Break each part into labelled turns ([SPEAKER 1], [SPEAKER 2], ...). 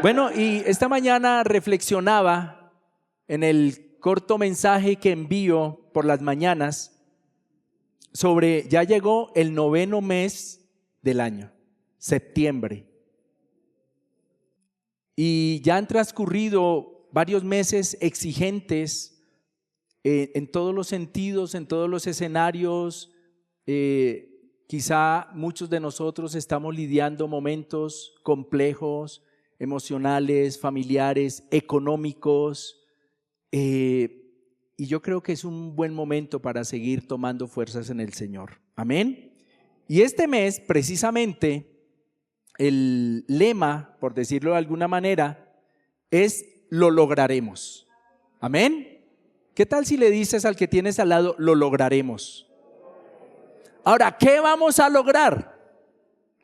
[SPEAKER 1] Bueno, y esta mañana reflexionaba en el corto mensaje que envío por las mañanas sobre ya llegó el 9º mes del año, septiembre. Y ya han transcurrido varios meses exigentes en todos los sentidos, en todos los escenarios. Quizá muchos de nosotros estamos lidiando momentos complejos, emocionales, familiares, económicos, y yo creo que es un buen momento para seguir tomando fuerzas en el Señor. Amén. Y este mes, precisamente, el lema, por decirlo de alguna manera, es lo lograremos. Amén. ¿Qué tal si le dices al que tienes al lado, lo lograremos? Ahora, ¿qué vamos a lograr?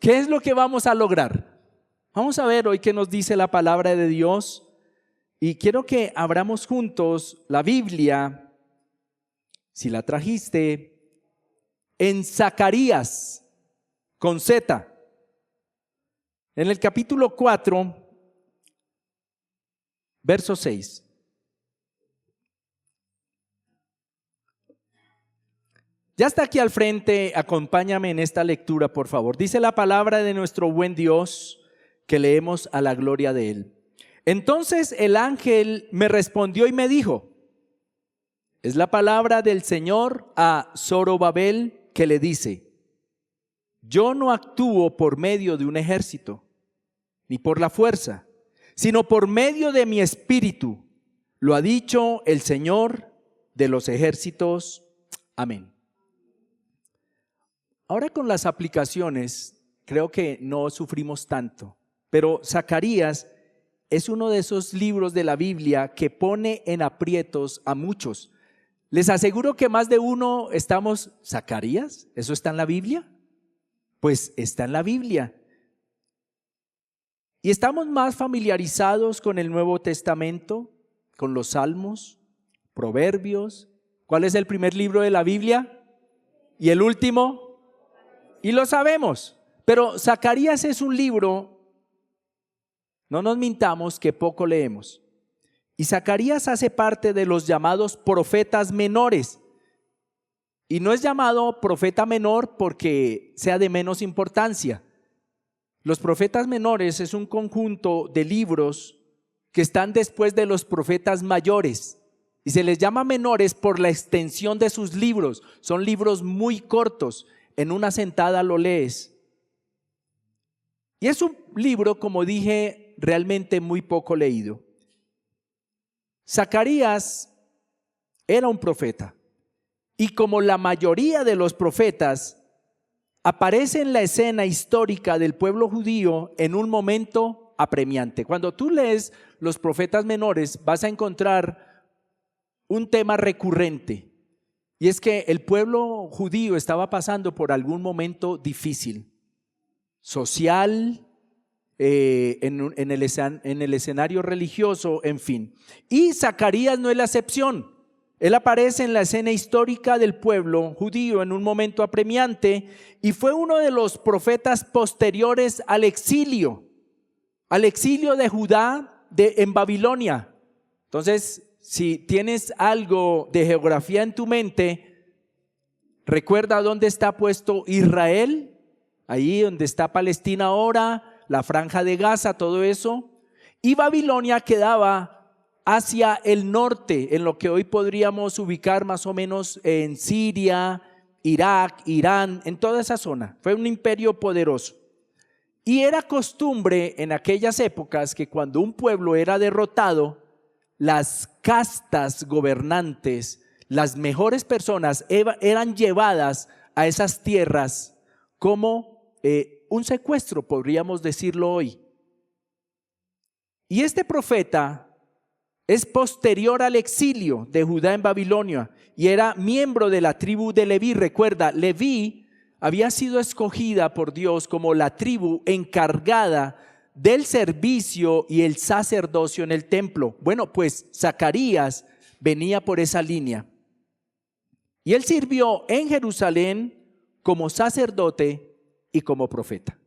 [SPEAKER 1] ¿Qué es lo que vamos a lograr? Vamos a ver hoy qué nos dice la palabra de Dios, y quiero que abramos juntos la Biblia, si la trajiste, en Zacarías, con Z, en el capítulo 4, verso 6. Ya está aquí al frente, acompáñame en esta lectura, por favor. Dice la palabra de nuestro buen Dios, que leemos a la gloria de Él. Entonces el ángel me respondió y me dijo, es la palabra del Señor a Zorobabel, que le dice, yo no actúo por medio de un ejército, ni por la fuerza, sino por medio de mi espíritu, lo ha dicho el Señor de los ejércitos. Amén. Ahora con las aplicaciones, creo que no sufrimos tanto, pero Zacarías es uno de esos libros de la Biblia que pone en aprietos a muchos. Les aseguro que más de uno estamos, ¿Zacarías? ¿Eso está en la Biblia? Pues está en la Biblia. Y estamos más familiarizados con el Nuevo Testamento, con los Salmos, Proverbios. ¿Cuál es el primer libro de la Biblia? ¿Y el último? Y lo sabemos. Pero Zacarías es un libro, no nos mintamos, que poco leemos. Y Zacarías hace parte de los llamados profetas menores. Y no es llamado profeta menor porque sea de menos importancia. Los profetas menores es un conjunto de libros que están después de los profetas mayores. Y se les llama menores por la extensión de sus libros. Son libros muy cortos. En una sentada lo lees. Y es un libro, como dije, realmente muy poco leído. Zacarías era un profeta. Y como la mayoría de los profetas, aparece en la escena histórica del pueblo judío en un momento apremiante. Cuando tú lees los profetas menores, vas a encontrar un tema recurrente. Y es que el pueblo judío estaba pasando por algún momento difícil, social, en el escenario religioso, en fin. Y Zacarías no es la excepción. Él aparece en la escena histórica del pueblo judío en un momento apremiante y fue uno de los profetas posteriores al exilio de Judá en Babilonia. Entonces, si tienes algo de geografía en tu mente, recuerda dónde está puesto Israel, ahí donde está Palestina ahora, la franja de Gaza, todo eso. Y Babilonia quedaba hacia el norte, en lo que hoy podríamos ubicar más o menos en Siria, Irak, Irán, en toda esa zona. Fue un imperio poderoso. Y era costumbre en aquellas épocas que cuando un pueblo era derrotado, las castas gobernantes, las mejores personas eran llevadas a esas tierras como un secuestro, podríamos decirlo hoy. Y este profeta es posterior al exilio de Judá en Babilonia y era miembro de la tribu de Leví. Recuerda, Leví había sido escogida por Dios como la tribu encargada del servicio y el sacerdocio en el templo. Bueno, pues Zacarías venía por esa línea. Y él sirvió en Jerusalén como sacerdote y como profeta.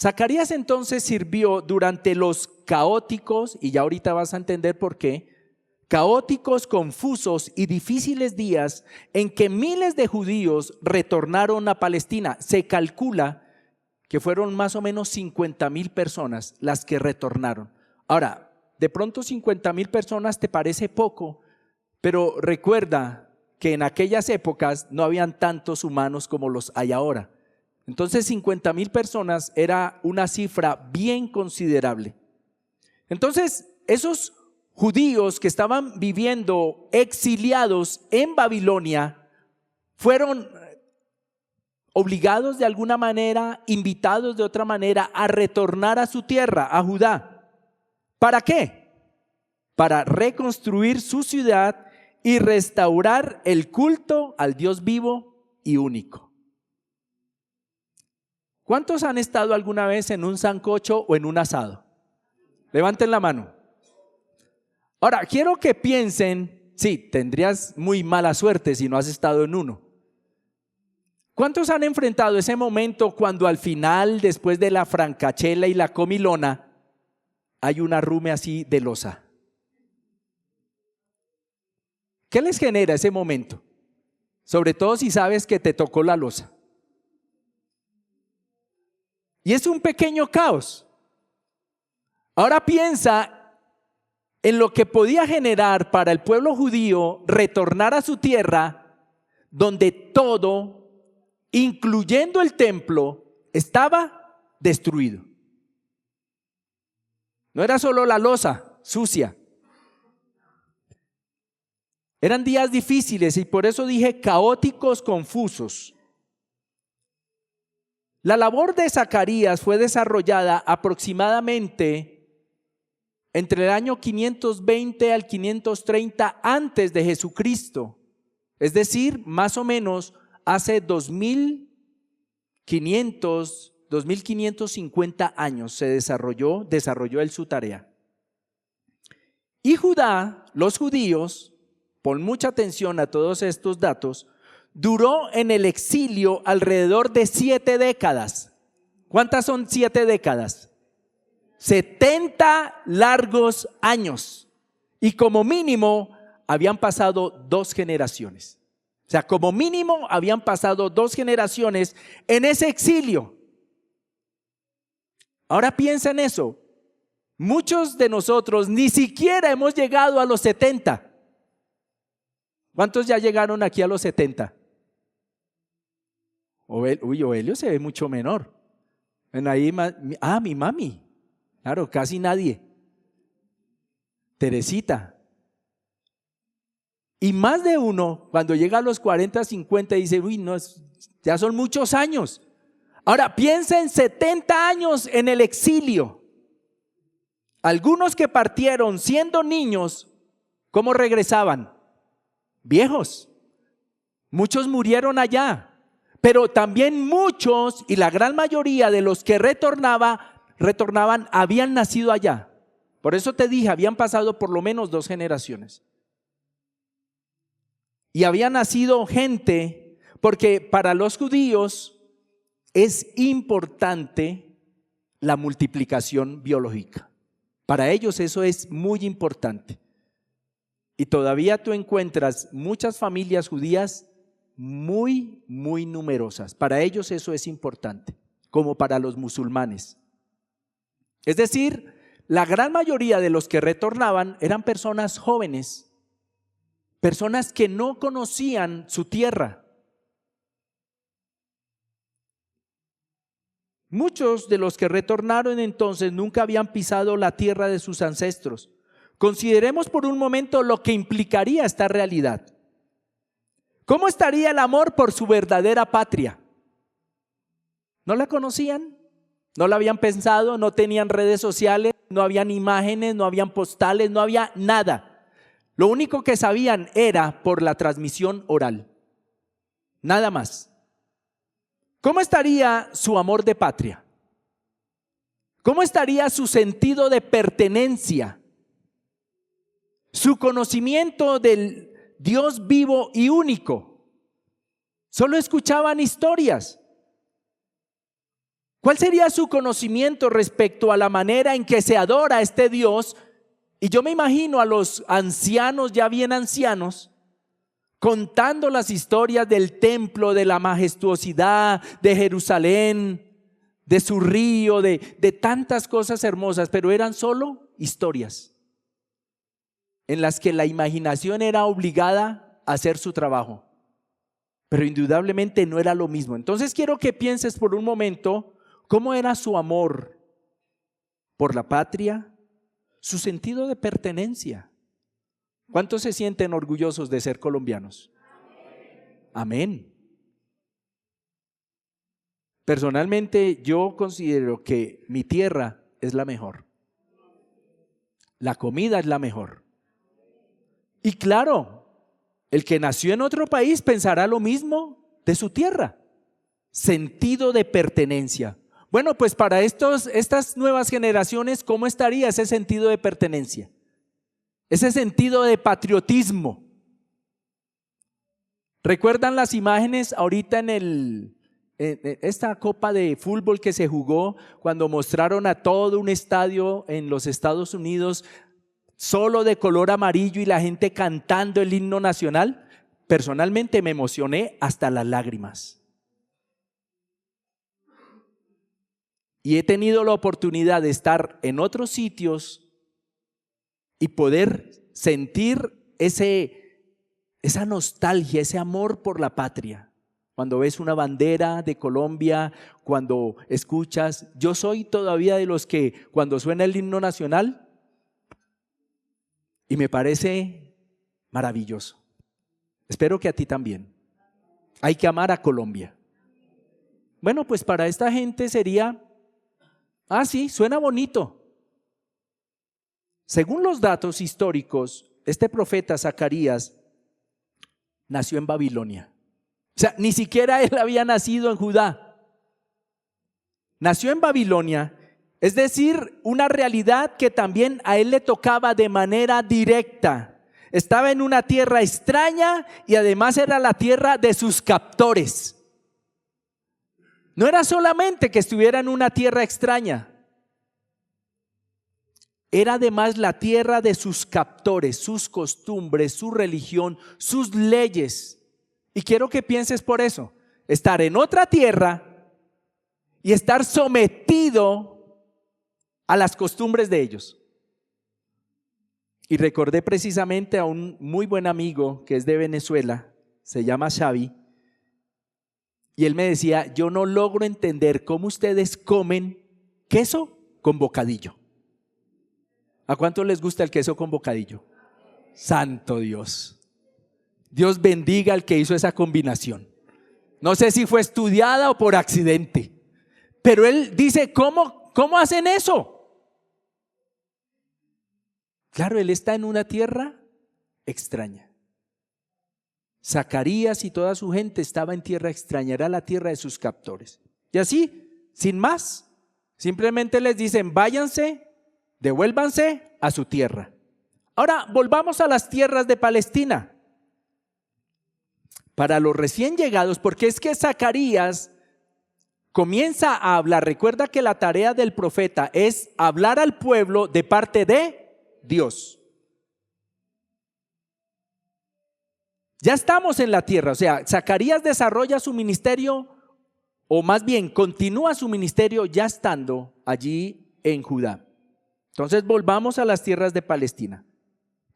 [SPEAKER 1] Zacarías entonces sirvió durante los caóticos, y ya ahorita vas a entender por qué, caóticos, confusos y difíciles días en que miles de judíos retornaron a Palestina. Se calcula que fueron más o menos 50,000 personas las que retornaron. Ahora, de pronto 50,000 personas te parece poco, pero recuerda que en aquellas épocas no habían tantos humanos como los hay ahora. Entonces 50,000 personas era una cifra bien considerable. Entonces esos judíos que estaban viviendo exiliados en Babilonia fueron obligados de alguna manera, invitados de otra manera a retornar a su tierra, a Judá. ¿Para qué? Para reconstruir su ciudad y restaurar el culto al Dios vivo y único. ¿Cuántos han estado alguna vez en un sancocho o en un asado? Levanten la mano. Ahora, quiero que piensen, sí, tendrías muy mala suerte si no has estado en uno. ¿Cuántos han enfrentado ese momento cuando al final, después de la francachela y la comilona, hay un arrume así de loza? ¿Qué les genera ese momento? Sobre todo si sabes que te tocó la loza. Y es un pequeño caos. Ahora piensa en lo que podía generar para el pueblo judío retornar a su tierra, donde todo, incluyendo el templo, estaba destruido. No era solo la loza sucia. Eran días difíciles y por eso dije caóticos, confusos. La labor de Zacarías fue desarrollada aproximadamente entre el año 520 al 530 antes de Jesucristo. Es decir, más o menos hace 2550 años se desarrolló él su tarea. Y Judá, los judíos, pon mucha atención a todos estos datos, duró en el exilio alrededor de 7 décadas. ¿Cuántas son 7 décadas? 70 largos años. Y como mínimo habían pasado 2 generaciones. O sea, como mínimo habían pasado 2 generaciones en ese exilio. Ahora piensa en eso. Muchos de nosotros ni siquiera hemos llegado a los 70. ¿Cuántos ya llegaron aquí a los 70? Ovelio se ve mucho menor. Ahí, mi mami. Claro, casi nadie. Teresita. Y más de uno, cuando llega a los 40, 50, dice, no, ya son muchos años. Ahora, piensa en 70 años en el exilio. Algunos que partieron siendo niños, ¿cómo regresaban? Viejos. Muchos murieron allá. Pero también muchos, y la gran mayoría de los que retornaban, habían nacido allá. Por eso te dije, habían pasado por lo menos 2 generaciones. Y había nacido gente, porque para los judíos es importante la multiplicación biológica. Para ellos eso es muy importante. Y todavía tú encuentras muchas familias judías muy, muy numerosas. Para ellos eso es importante, como para los musulmanes. Es decir, la gran mayoría de los que retornaban eran personas jóvenes, personas que no conocían su tierra. Muchos de los que retornaron entonces nunca habían pisado la tierra de sus ancestros. Consideremos por un momento lo que implicaría esta realidad. ¿Cómo estaría el amor por su verdadera patria? ¿No la conocían? ¿No la habían pensado? ¿No tenían redes sociales? ¿No habían imágenes? ¿No habían postales? No había nada. Lo único que sabían era por la transmisión oral. Nada más. ¿Cómo estaría su amor de patria? ¿Cómo estaría su sentido de pertenencia? Su conocimiento del Dios vivo y único. Solo escuchaban historias. ¿Cuál sería su conocimiento respecto a la manera en que se adora a este Dios? Y yo me imagino a los ancianos, ya bien ancianos, contando las historias del templo, de la majestuosidad de Jerusalén, de su río, de tantas cosas hermosas, pero eran solo historias en las que la imaginación era obligada a hacer su trabajo, pero indudablemente no era lo mismo. Entonces quiero que pienses por un momento cómo era su amor por la patria, su sentido de pertenencia. ¿Cuántos se sienten orgullosos de ser colombianos? Amén. Personalmente yo considero que mi tierra es la mejor. La comida es la mejor. Y claro, el que nació en otro país pensará lo mismo de su tierra. Sentido de pertenencia. Bueno, pues para estas nuevas generaciones, ¿cómo estaría ese sentido de pertenencia? Ese sentido de patriotismo. ¿Recuerdan las imágenes ahorita en esta copa de fútbol que se jugó cuando mostraron a todo un estadio en los Estados Unidos solo de color amarillo y la gente cantando el himno nacional? Personalmente me emocioné hasta las lágrimas. Y he tenido la oportunidad de estar en otros sitios y poder sentir esa nostalgia, ese amor por la patria. Cuando ves una bandera de Colombia, cuando escuchas, yo soy todavía de los que cuando suena el himno nacional, y me parece maravilloso. Espero que a ti también. Hay que amar a Colombia. Bueno, pues para esta gente sería, sí, suena bonito. Según los datos históricos, este profeta Zacarías nació en Babilonia. O sea, ni siquiera él había nacido en Judá. Nació en Babilonia, es decir, una realidad que también a él le tocaba de manera directa. Estaba en una tierra extraña y además era la tierra de sus captores. No era solamente que estuviera en una tierra extraña, era además la tierra de sus captores, sus costumbres, su religión, sus leyes. Y quiero que pienses por eso, estar en otra tierra y estar sometido a las costumbres de ellos. Y recordé precisamente a un muy buen amigo que es de Venezuela, se llama Xavi, y él me decía, yo no logro entender cómo ustedes comen queso con bocadillo. ¿A cuánto les gusta el queso con bocadillo? Santo Dios. Dios bendiga al que hizo esa combinación. No sé si fue estudiada o por accidente, pero él dice, ¿cómo hacen eso? Claro, él está en una tierra extraña. Zacarías y toda su gente estaba en tierra extraña, era la tierra de sus captores. Y así, sin más, simplemente les dicen, váyanse, devuélvanse a su tierra. Ahora, volvamos a las tierras de Palestina. Para los recién llegados, porque es que Zacarías comienza a hablar. Recuerda que la tarea del profeta es hablar al pueblo de parte de Dios. Ya estamos en la tierra, o sea, Zacarías desarrolla su ministerio, o más bien continúa su ministerio ya estando allí en Judá. Entonces volvamos a las tierras de Palestina.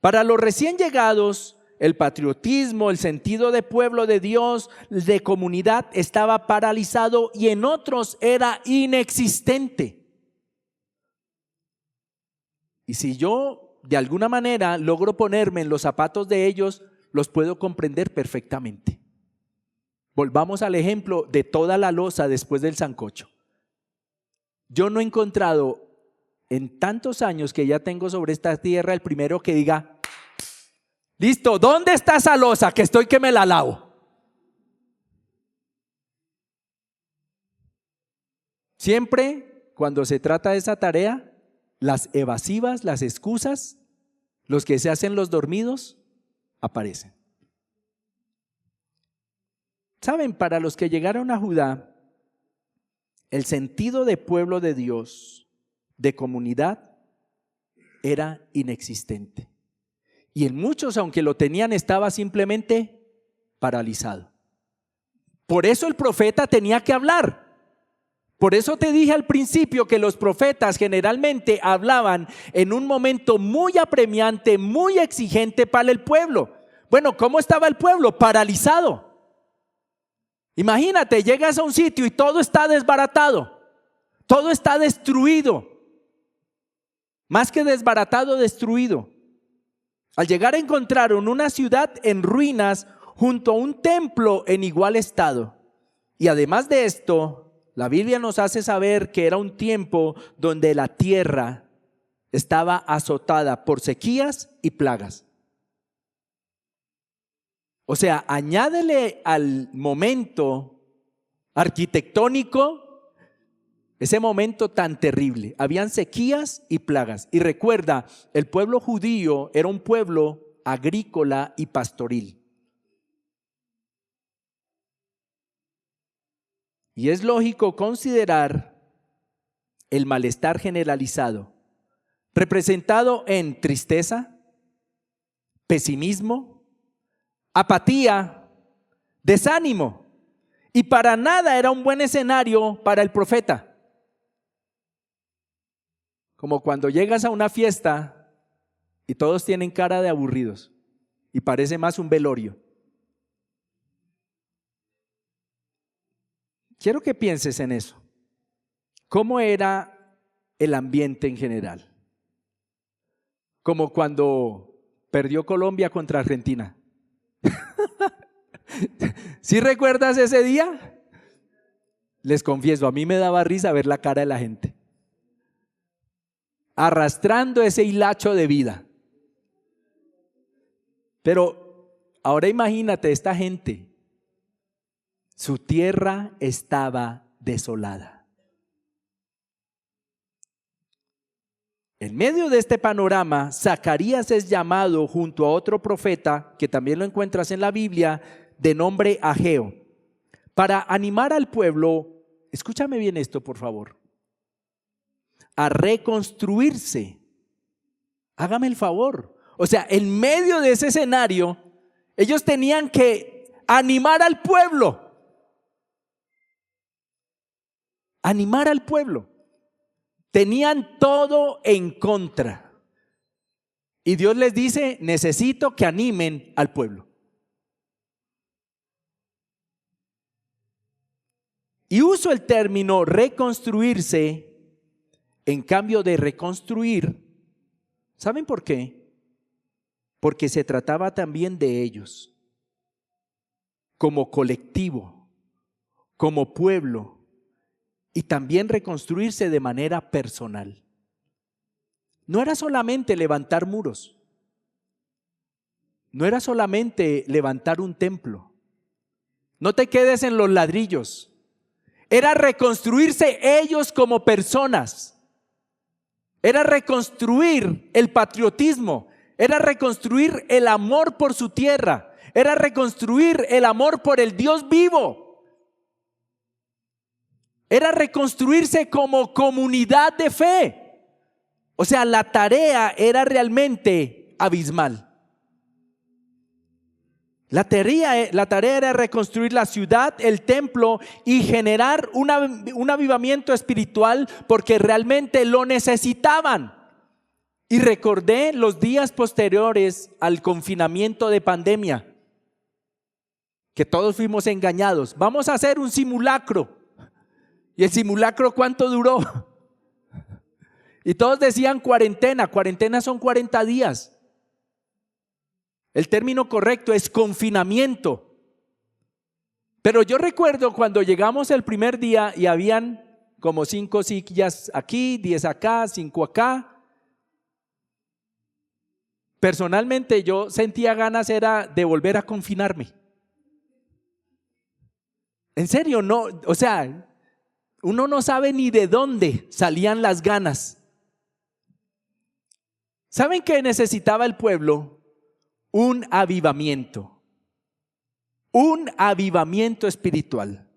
[SPEAKER 1] Para los recién llegados, el patriotismo, el sentido de pueblo de Dios, de comunidad, estaba paralizado y en otros era inexistente. Y si yo de alguna manera logro ponerme en los zapatos de ellos, los puedo comprender perfectamente. Volvamos al ejemplo de toda la loza después del sancocho. Yo no he encontrado en tantos años que ya tengo sobre esta tierra el primero que diga, listo, ¿dónde está esa loza que estoy que me la lavo? Siempre cuando se trata de esa tarea, las evasivas, las excusas, los que se hacen los dormidos, aparecen. Saben, para los que llegaron a Judá, el sentido de pueblo de Dios, de comunidad, era inexistente. Y en muchos, aunque lo tenían, estaba simplemente paralizado. Por eso el profeta tenía que hablar. Por eso te dije al principio que los profetas generalmente hablaban en un momento muy apremiante, muy exigente para el pueblo. Bueno, ¿cómo estaba el pueblo? Paralizado. Imagínate, llegas a un sitio y todo está desbaratado, todo está destruido. Más que desbaratado, destruido. Al llegar encontraron una ciudad en ruinas junto a un templo en igual estado. Y además de esto, la Biblia nos hace saber que era un tiempo donde la tierra estaba azotada por sequías y plagas. O sea, añádele al momento arquitectónico ese momento tan terrible. Habían sequías y plagas. Y recuerda, el pueblo judío era un pueblo agrícola y pastoril. Y es lógico considerar el malestar generalizado, representado en tristeza, pesimismo, apatía, desánimo. Y para nada era un buen escenario para el profeta. Como cuando llegas a una fiesta y todos tienen cara de aburridos y parece más un velorio. Quiero que pienses en eso. ¿Cómo era el ambiente en general? Como cuando perdió Colombia contra Argentina. ¿Sí recuerdas ese día? Les confieso, a mí me daba risa ver la cara de la gente, arrastrando ese hilacho de vida. Pero ahora imagínate esta gente. Su tierra estaba desolada. En medio de este panorama, Zacarías es llamado junto a otro profeta, que también lo encuentras en la Biblia, de nombre Ageo, para animar al pueblo, escúchame bien esto por favor, a reconstruirse. Hágame el favor. O sea, en medio de ese escenario, ellos tenían que animar al pueblo. Animar al pueblo. Tenían todo en contra. Y Dios les dice, necesito que animen al pueblo. Y uso el término reconstruirse en cambio de reconstruir. ¿Saben por qué? Porque se trataba también de ellos, como colectivo, como pueblo. Y también reconstruirse de manera personal. No era solamente levantar muros. No era solamente levantar un templo. No te quedes en los ladrillos. Era reconstruirse ellos como personas. Era reconstruir el patriotismo. Era reconstruir el amor por su tierra. Era reconstruir el amor por el Dios vivo. Era reconstruirse como comunidad de fe. O sea, la tarea era realmente abismal. La tarea era reconstruir la ciudad, el templo y generar un avivamiento espiritual porque realmente lo necesitaban. Y recordé los días posteriores al confinamiento de pandemia, que todos fuimos engañados. Vamos a hacer un simulacro. ¿Y el simulacro cuánto duró? Y todos decían cuarentena. Cuarentena son 40 días. El término correcto es confinamiento. Pero yo recuerdo cuando llegamos el primer día y habían como 5 sillas aquí, 10 acá, 5 acá. Personalmente yo sentía ganas era de volver a confinarme. En serio, no, o sea, uno no sabe ni de dónde salían las ganas. ¿Saben qué necesitaba el pueblo? Un avivamiento espiritual.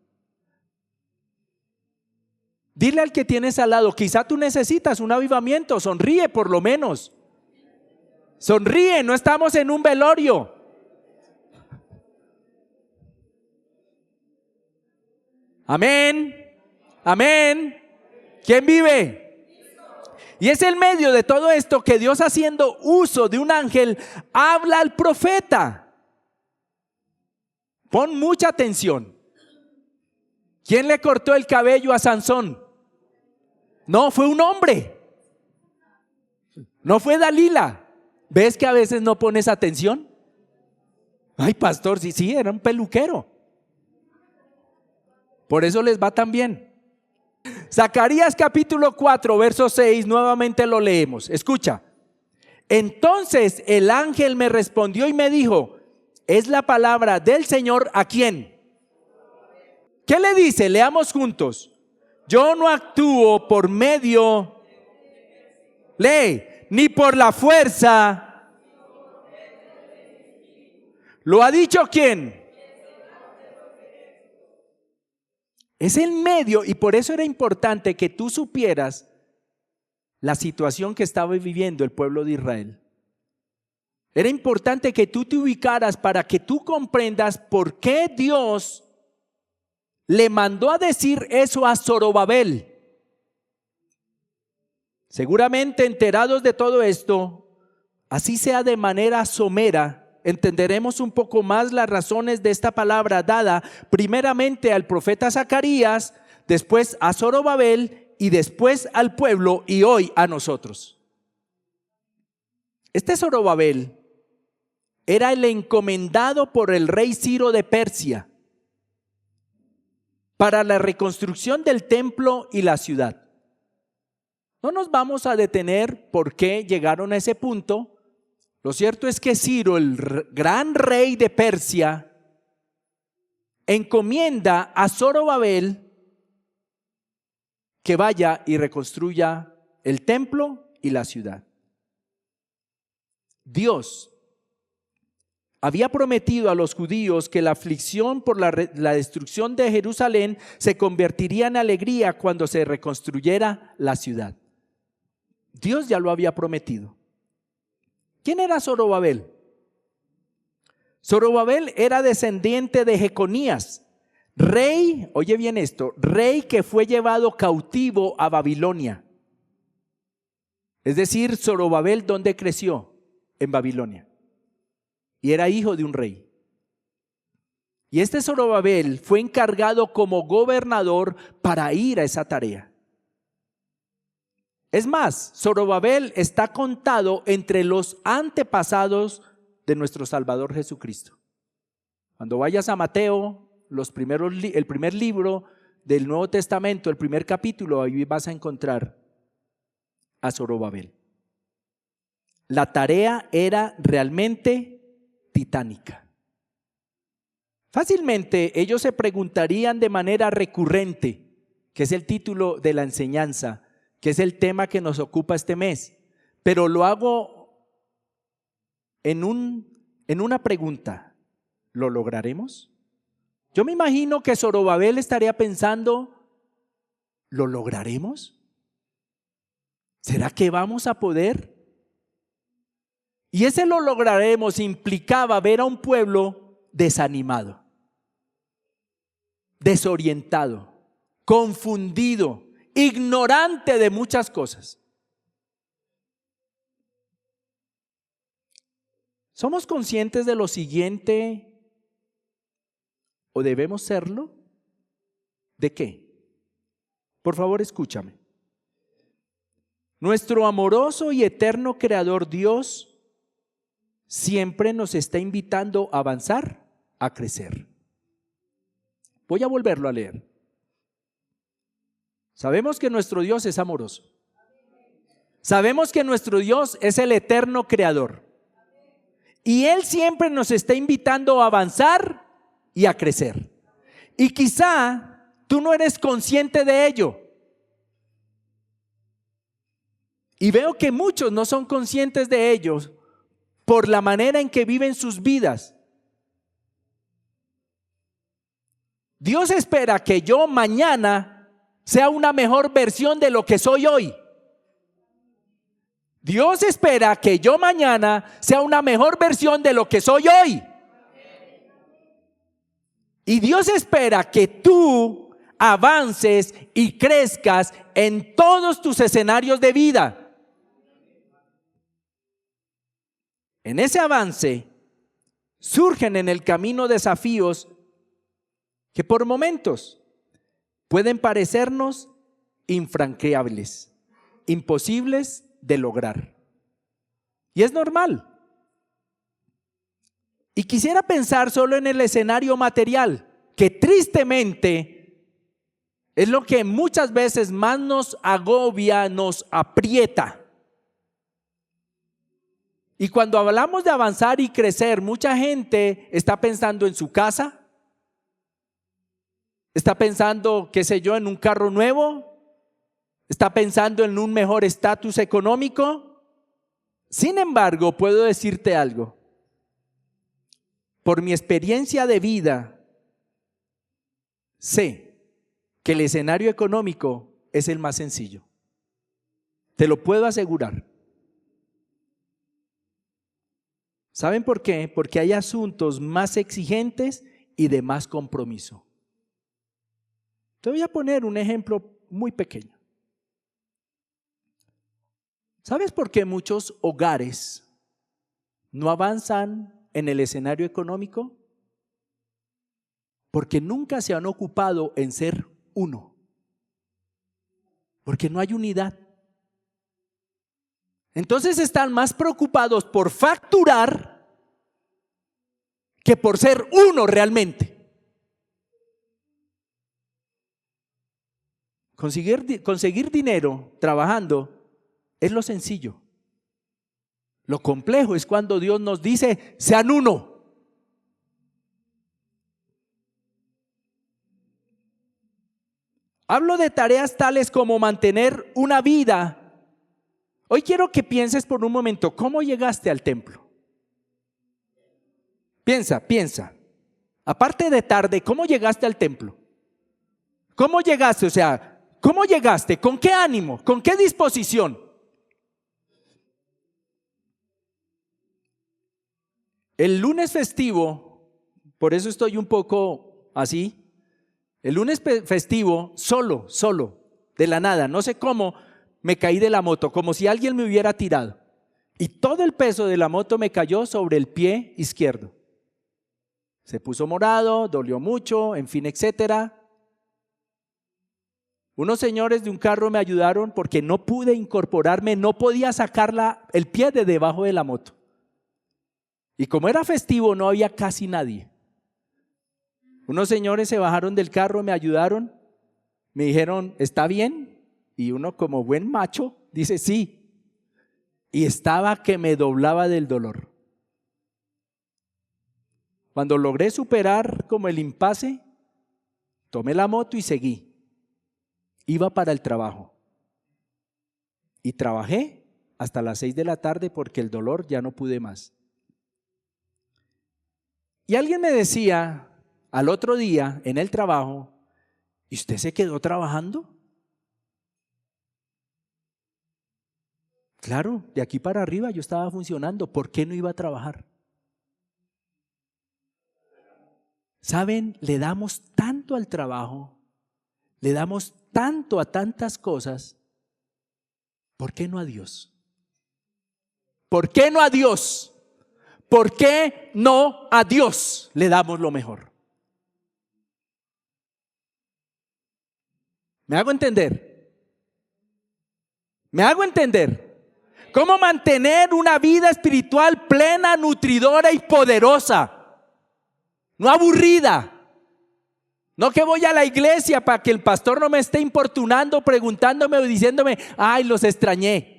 [SPEAKER 1] Dile al que tienes al lado, quizá tú necesitas un avivamiento, sonríe por lo menos. Sonríe, no estamos en un velorio. Amén, amén. ¿Quién vive? Y es en medio de todo esto que Dios, haciendo uso de un ángel, habla al profeta. Pon mucha atención. ¿Quién le cortó el cabello a Sansón? No, fue un hombre. No fue Dalila. ¿Ves que a veces no pones atención? Ay, pastor, sí, era un peluquero. Por eso les va tan bien. Zacarías capítulo 4, verso 6, nuevamente lo leemos. Escucha. Entonces el ángel me respondió y me dijo: es la palabra del Señor, ¿a quién? ¿Qué le dice? Leamos juntos. Yo no actúo por medio, lee, ni por la fuerza. ¿Lo ha dicho quién? Es el medio, y por eso era importante que tú supieras la situación que estaba viviendo el pueblo de Israel. Era importante que tú te ubicaras para que tú comprendas por qué Dios le mandó a decir eso a Zorobabel. Seguramente enterados de todo esto, así sea de manera somera, entenderemos un poco más las razones de esta palabra dada primeramente al profeta Zacarías, después a Zorobabel y después al pueblo y hoy a nosotros. Este Zorobabel era el encomendado por el rey Ciro de Persia para la reconstrucción del templo y la ciudad. No nos vamos a detener por qué llegaron a ese punto. Lo cierto es que Ciro, el gran rey de Persia, encomienda a Zorobabel que vaya y reconstruya el templo y la ciudad. Dios había prometido a los judíos que la aflicción por la destrucción de Jerusalén se convertiría en alegría cuando se reconstruyera la ciudad. Dios ya lo había prometido. ¿Quién era Zorobabel? Zorobabel era descendiente de Jeconías, rey, oye bien esto, rey que fue llevado cautivo a Babilonia. Es decir, Zorobabel, ¿dónde creció? En Babilonia. Y era hijo de un rey. Y este Zorobabel fue encargado como gobernador para ir a esa tarea. Es más, Zorobabel está contado entre los antepasados de nuestro Salvador Jesucristo. Cuando vayas a Mateo, el primer libro del Nuevo Testamento, el primer capítulo, ahí vas a encontrar a Zorobabel. La tarea era realmente titánica. Fácilmente ellos se preguntarían de manera recurrente, que es el título de la enseñanza, que es el tema que nos ocupa este mes, pero lo hago en una pregunta: ¿lo lograremos? Yo me imagino que Zorobabel estaría pensando: ¿lo lograremos? ¿Será que vamos a poder? Y ese lo lograremos implicaba ver a un pueblo desanimado, desorientado, confundido, ignorante de muchas cosas. ¿Somos conscientes de lo siguiente o debemos serlo? ¿De qué? Por favor, escúchame. Nuestro amoroso y eterno Creador Dios siempre nos está invitando a avanzar, a crecer. Voy a volverlo a leer. Sabemos que nuestro Dios es amoroso. Sabemos que nuestro Dios es el eterno creador. Y Él siempre nos está invitando a avanzar y a crecer. Y quizá tú no eres consciente de ello. Y veo que muchos no son conscientes de ellos por la manera en que viven sus vidas. Dios espera que yo mañana sea una mejor versión de lo que soy hoy. Dios espera que yo mañana sea una mejor versión de lo que soy hoy. Y Dios espera que tú avances y crezcas en todos tus escenarios de vida. En ese avance surgen en el camino desafíos que por momentos pueden parecernos infranqueables, imposibles de lograr. Y es normal. Y quisiera pensar solo en el escenario material, que tristemente es lo que muchas veces más nos agobia, nos aprieta. Y cuando hablamos de avanzar y crecer, mucha gente está pensando en su casa, está pensando, qué sé yo, en un carro nuevo, está pensando en un mejor estatus económico. Sin embargo, puedo decirte algo. Por mi experiencia de vida, sé que el escenario económico es el más sencillo. Te lo puedo asegurar. ¿Saben por qué? Porque hay asuntos más exigentes y de más compromiso. Te voy a poner un ejemplo muy pequeño. ¿Sabes por qué muchos hogares no avanzan en el escenario económico? Porque nunca se han ocupado en ser uno. Porque no hay unidad. Entonces están más preocupados por facturar que por ser uno realmente. Conseguir dinero trabajando es lo sencillo. Lo complejo es cuando Dios nos dice, sean uno. Hablo de tareas tales como mantener una vida. Hoy quiero que pienses por un momento, ¿cómo llegaste al templo? Piensa. Aparte de tarde, ¿cómo llegaste al templo? ¿Cómo llegaste? O sea, ¿cómo llegaste? ¿Con qué ánimo? ¿Con qué disposición? El lunes festivo, por eso estoy un poco así. El lunes festivo, solo, de la nada, no sé cómo, me caí de la moto, como si alguien me hubiera tirado. Y todo el peso de la moto me cayó sobre el pie izquierdo. Se puso morado, dolió mucho, en fin, etcétera. Unos señores de un carro me ayudaron porque no pude incorporarme, no podía sacar el pie de debajo de la moto. Y como era festivo, no había casi nadie. Unos señores se bajaron del carro, me ayudaron, me dijeron, ¿está bien? Y uno como buen macho dice, sí. Y estaba que me doblaba del dolor. Cuando logré superar como el impasse, tomé la moto y seguí. Iba para el trabajo. Y trabajé hasta las 6 de la tarde porque el dolor ya no pude más. Y alguien me decía al otro día en el trabajo, ¿y usted se quedó trabajando? Claro, de aquí para arriba yo estaba funcionando. ¿Por qué no iba a trabajar? ¿Saben? Le damos tanto al trabajo, le damos tanto a tantas cosas. ¿Por qué no a Dios? ¿Por qué no a Dios? ¿Por qué no a Dios le damos lo mejor? ¿Me hago entender? ¿Me hago entender? ¿Cómo mantener una vida espiritual plena, nutridora y poderosa? No aburrida. No que voy a la iglesia para que el pastor no me esté importunando, preguntándome o diciéndome, ay, los extrañé.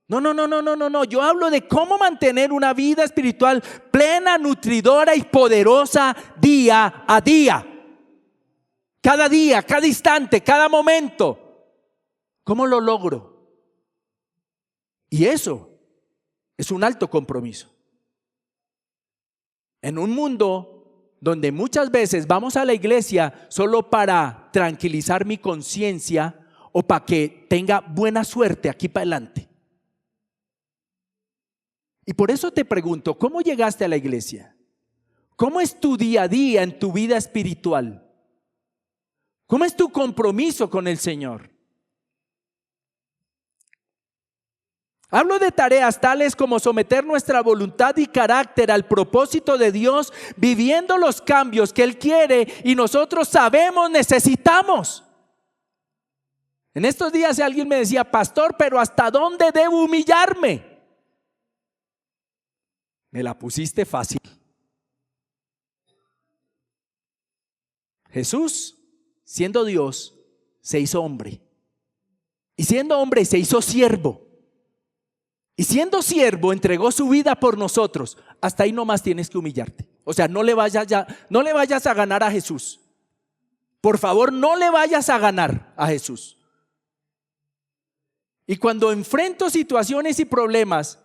[SPEAKER 1] No. Yo hablo de cómo mantener una vida espiritual plena, nutridora y poderosa día a día. Cada día, cada instante, cada momento. ¿Cómo lo logro? Y eso es un alto compromiso. En un mundo donde muchas veces vamos a la iglesia solo para tranquilizar mi conciencia o para que tenga buena suerte aquí para adelante. Y por eso te pregunto, ¿cómo llegaste a la iglesia? ¿Cómo es tu día a día en tu vida espiritual? ¿Cómo es tu compromiso con el Señor? Hablo de tareas tales como someter nuestra voluntad y carácter al propósito de Dios, viviendo los cambios que Él quiere y nosotros sabemos necesitamos. En estos días alguien me decía, pastor, pero ¿hasta dónde debo humillarme? Me la pusiste fácil. Jesús, siendo Dios, se hizo hombre. Y siendo hombre se hizo siervo. Y siendo siervo entregó su vida por nosotros. Hasta ahí nomás tienes que humillarte. O sea, no le vayas a ganar a Jesús. Por favor, no le vayas a ganar a Jesús. Y cuando enfrento situaciones y problemas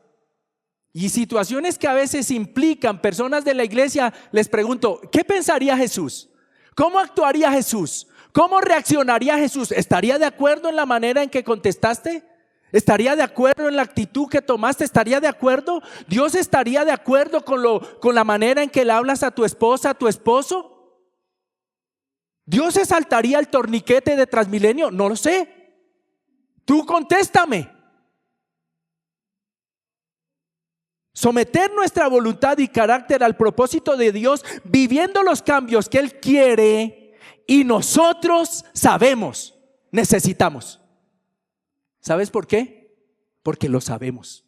[SPEAKER 1] y situaciones que a veces implican personas de la iglesia, les pregunto, ¿qué pensaría Jesús? ¿Cómo actuaría Jesús? ¿Cómo reaccionaría Jesús? ¿Estaría de acuerdo en la manera en que contestaste? ¿Estaría de acuerdo en la actitud que tomaste? ¿Estaría de acuerdo? ¿Dios estaría de acuerdo con la manera en que le hablas a tu esposa, a tu esposo? ¿Dios se saltaría el torniquete de Transmilenio? No lo sé. Tú contéstame. Someter nuestra voluntad y carácter al propósito de Dios, viviendo los cambios que Él quiere y nosotros sabemos, necesitamos. ¿Sabes por qué? Porque lo sabemos.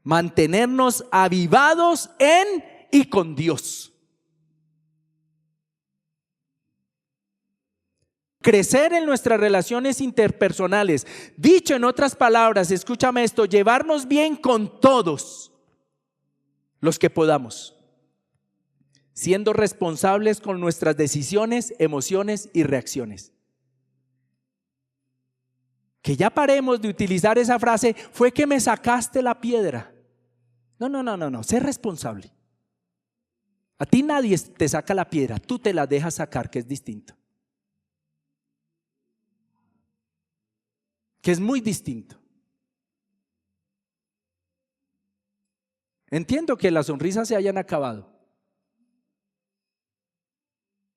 [SPEAKER 1] Mantenernos avivados en y con Dios. Crecer en nuestras relaciones interpersonales. Dicho en otras palabras, escúchame esto, llevarnos bien con todos los que podamos, siendo responsables con nuestras decisiones, emociones y reacciones. Que ya paremos de utilizar esa frase, fue que me sacaste la piedra. No, sé responsable. A ti nadie te saca la piedra, tú te la dejas sacar, que es distinto. Que es muy distinto. Entiendo que las sonrisas se hayan acabado.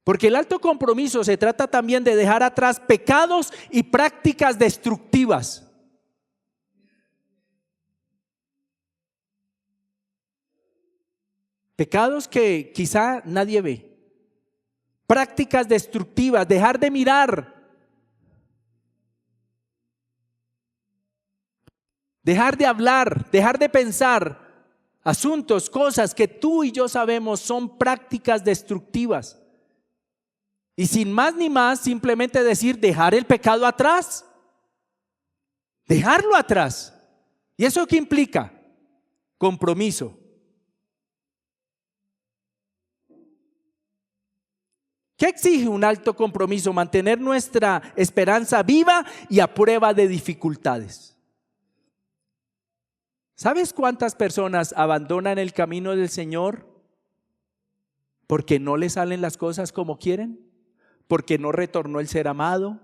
[SPEAKER 1] Porque el alto compromiso se trata también de dejar atrás pecados y prácticas destructivas. Pecados que quizá nadie ve. Prácticas destructivas, dejar de mirar. Dejar de hablar, dejar de pensar asuntos, cosas que tú y yo sabemos son prácticas destructivas. Y sin más ni más, simplemente decir, dejar el pecado atrás. Dejarlo atrás. ¿Y eso qué implica? Compromiso. ¿Qué exige un alto compromiso? Mantener nuestra esperanza viva y a prueba de dificultades. ¿Sabes cuántas personas abandonan el camino del Señor porque no les salen las cosas como quieren? Porque no retornó el ser amado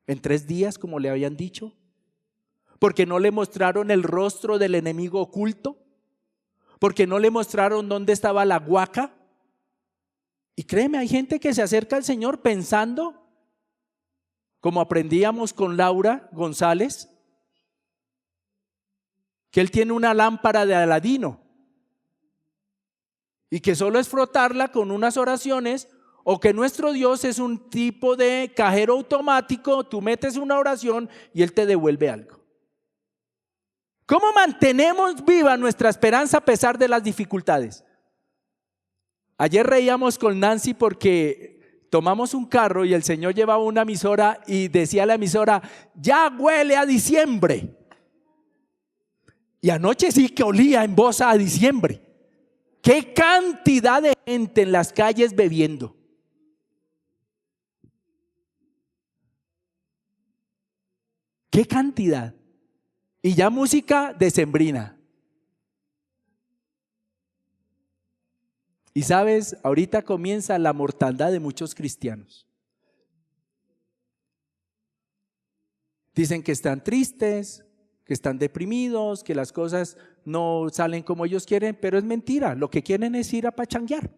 [SPEAKER 1] en 3 días como le habían dicho, porque no le mostraron el rostro del enemigo oculto, porque no le mostraron dónde estaba la guaca. Y créeme, hay gente que se acerca al Señor pensando, como aprendíamos con Laura González, que Él tiene una lámpara de Aladino y que solo es frotarla con unas oraciones, o que nuestro Dios es un tipo de cajero automático, tú metes una oración y Él te devuelve algo. ¿Cómo mantenemos viva nuestra esperanza a pesar de las dificultades? Ayer reíamos con Nancy porque tomamos un carro y el Señor llevaba una emisora y decía la emisora, ya huele a diciembre. Y anoche sí que olía en voz a diciembre. ¿Qué cantidad de gente en las calles bebiendo? ¿Qué cantidad? Y ya música decembrina. Y sabes, ahorita comienza la mortandad de muchos cristianos. Dicen que están tristes, que están deprimidos, que las cosas no salen como ellos quieren, pero es mentira. Lo que quieren es ir a pachanguear.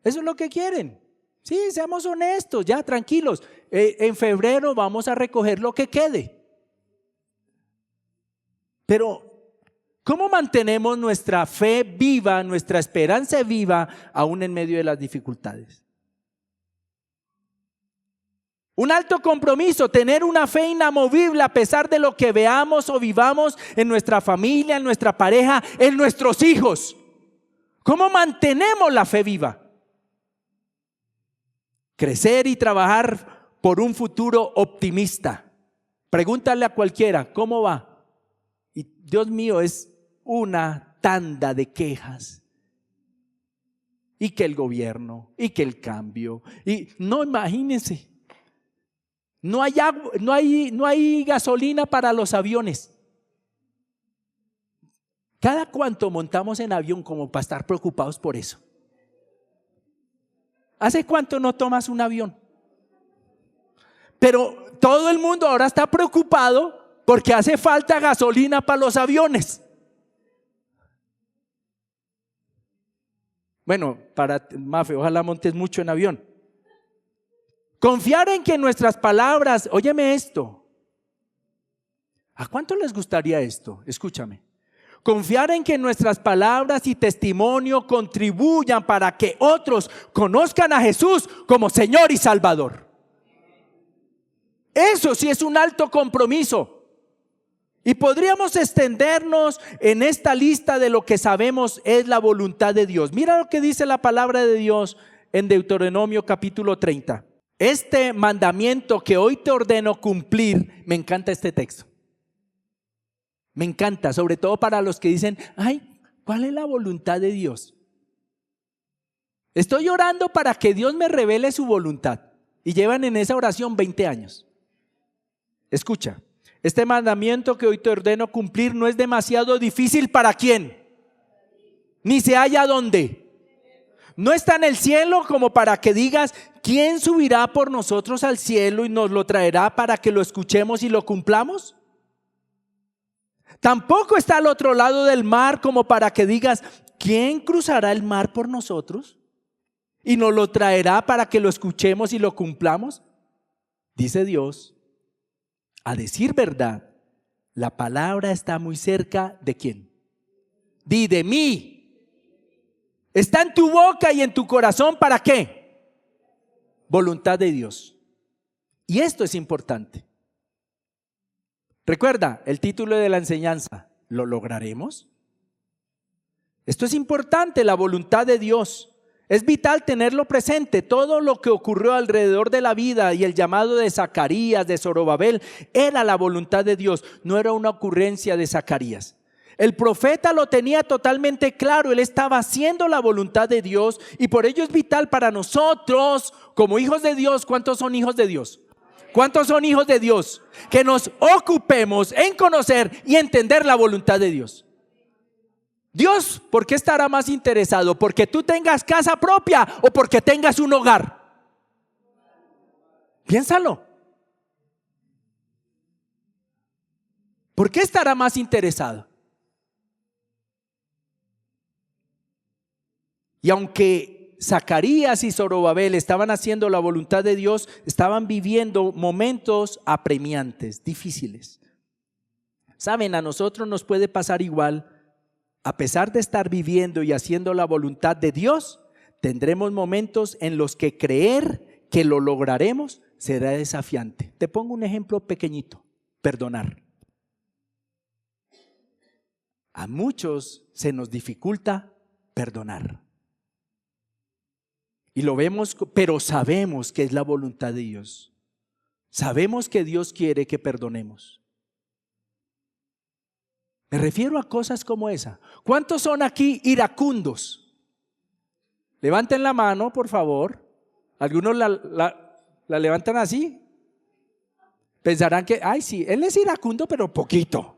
[SPEAKER 1] Eso es lo que quieren. Sí, seamos honestos, ya tranquilos. En febrero vamos a recoger lo que quede. Pero, ¿cómo mantenemos nuestra fe viva, nuestra esperanza viva, aún en medio de las dificultades? Un alto compromiso, tener una fe inamovible a pesar de lo que veamos o vivamos en nuestra familia, en nuestra pareja, en nuestros hijos. ¿Cómo mantenemos la fe viva? Crecer y trabajar por un futuro optimista. Pregúntale a cualquiera, ¿cómo va? Y Dios mío, es una tanda de quejas. Y que el gobierno, y que el cambio. Y no, imagínense. No hay agua, no hay gasolina para los aviones. ¿Cada cuánto montamos en avión como para estar preocupados por eso? ¿Hace cuánto no tomas un avión? Pero todo el mundo ahora está preocupado porque hace falta gasolina para los aviones. Bueno, para Mafe, ojalá montes mucho en avión. Confiar en que nuestras palabras, óyeme esto. ¿A cuánto les gustaría esto? Escúchame. Confiar en que nuestras palabras y testimonio contribuyan para que otros conozcan a Jesús como Señor y Salvador. Eso sí es un alto compromiso. Y podríamos extendernos en esta lista de lo que sabemos es la voluntad de Dios. Mira lo que dice la palabra de Dios en Deuteronomio capítulo 30. Este mandamiento que hoy te ordeno cumplir, me encanta este texto. Me encanta, sobre todo para los que dicen, ay, ¿cuál es la voluntad de Dios? Estoy orando para que Dios me revele su voluntad. Y llevan en esa oración 20 años. Escucha, este mandamiento que hoy te ordeno cumplir no es demasiado difícil para quién, ni se halla dónde. No está en el cielo como para que digas, ¿quién subirá por nosotros al cielo y nos lo traerá para que lo escuchemos y lo cumplamos? Tampoco está al otro lado del mar como para que digas, ¿quién cruzará el mar por nosotros y nos lo traerá para que lo escuchemos y lo cumplamos? Dice Dios, a decir verdad, la palabra está muy cerca ¿de quién? De mí. Está en tu boca y en tu corazón, ¿para qué? Voluntad de Dios. Y esto es importante. Recuerda el título de la enseñanza, ¿lo lograremos? Esto es importante, la voluntad de Dios. Es vital tenerlo presente. Todo lo que ocurrió alrededor de la vida y el llamado de Zacarías, de Zorobabel, era la voluntad de Dios, no era una ocurrencia de Zacarías. El profeta lo tenía totalmente claro, él estaba haciendo la voluntad de Dios y por ello es vital para nosotros como hijos de Dios. ¿Cuántos son hijos de Dios? ¿Cuántos son hijos de Dios? Que nos ocupemos en conocer y entender la voluntad de Dios. Dios, ¿por qué estará más interesado? ¿Porque tú tengas casa propia o porque tengas un hogar? Piénsalo. ¿Por qué estará más interesado? Y aunque Zacarías y Zorobabel estaban haciendo la voluntad de Dios, estaban viviendo momentos apremiantes, difíciles. Saben, a nosotros nos puede pasar igual. A pesar de estar viviendo y haciendo la voluntad de Dios, tendremos momentos en los que creer que lo lograremos será desafiante. Te pongo un ejemplo pequeñito: perdonar. A muchos se nos dificulta perdonar. Y lo vemos, pero sabemos que es la voluntad de Dios. Sabemos que Dios quiere que perdonemos. Me refiero a cosas como esa. ¿Cuántos son aquí iracundos? Levanten la mano, por favor. Algunos la levantan así. Pensarán que, ay, sí, él es iracundo, pero poquito.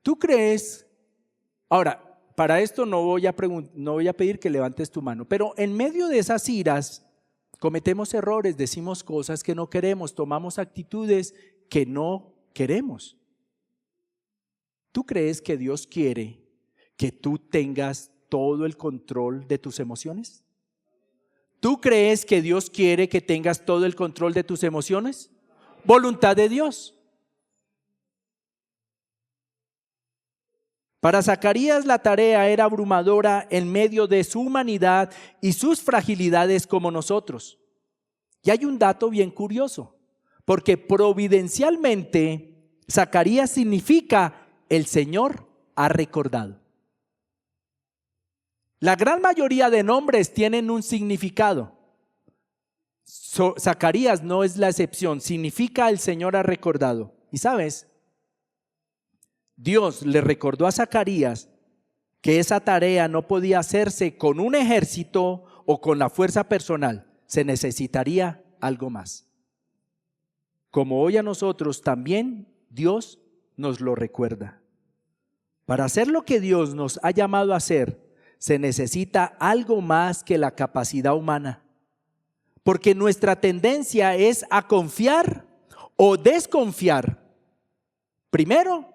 [SPEAKER 1] ¿Tú crees? Ahora, para esto no voy a pedir que levantes tu mano, pero en medio de esas iras cometemos errores, decimos cosas que no queremos, tomamos actitudes que no queremos. ¿Tú crees que Dios quiere que tú tengas todo el control de tus emociones? ¿Tú crees que Dios quiere que tengas todo el control de tus emociones? Voluntad de Dios. Para Zacarías la tarea era abrumadora en medio de su humanidad y sus fragilidades como nosotros. Y hay un dato bien curioso, porque providencialmente Zacarías significa el Señor ha recordado. La gran mayoría de nombres tienen un significado. Zacarías no es la excepción, significa el Señor ha recordado. ¿Y sabes? Dios le recordó a Zacarías que esa tarea no podía hacerse con un ejército o con la fuerza personal, se necesitaría algo más. Como hoy a nosotros también Dios nos lo recuerda. Para hacer lo que Dios nos ha llamado a hacer, se necesita algo más que la capacidad humana. Porque nuestra tendencia es a confiar o desconfiar, primero,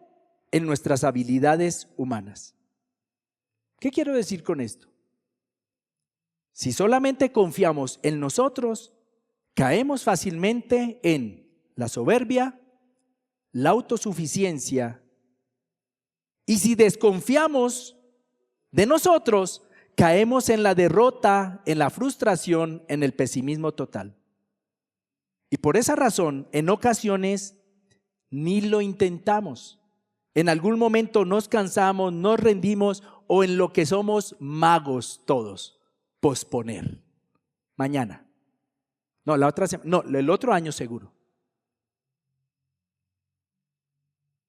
[SPEAKER 1] en nuestras habilidades humanas. ¿Qué quiero decir con esto? Si solamente confiamos en nosotros, caemos fácilmente en la soberbia, la autosuficiencia, y si desconfiamos de nosotros, caemos en la derrota, en la frustración, en el pesimismo total. Y por esa razón, en ocasiones, ni lo intentamos. En algún momento nos cansamos, nos rendimos o en lo que somos magos todos, posponer. Mañana. No, la otra semana, no, el otro año seguro.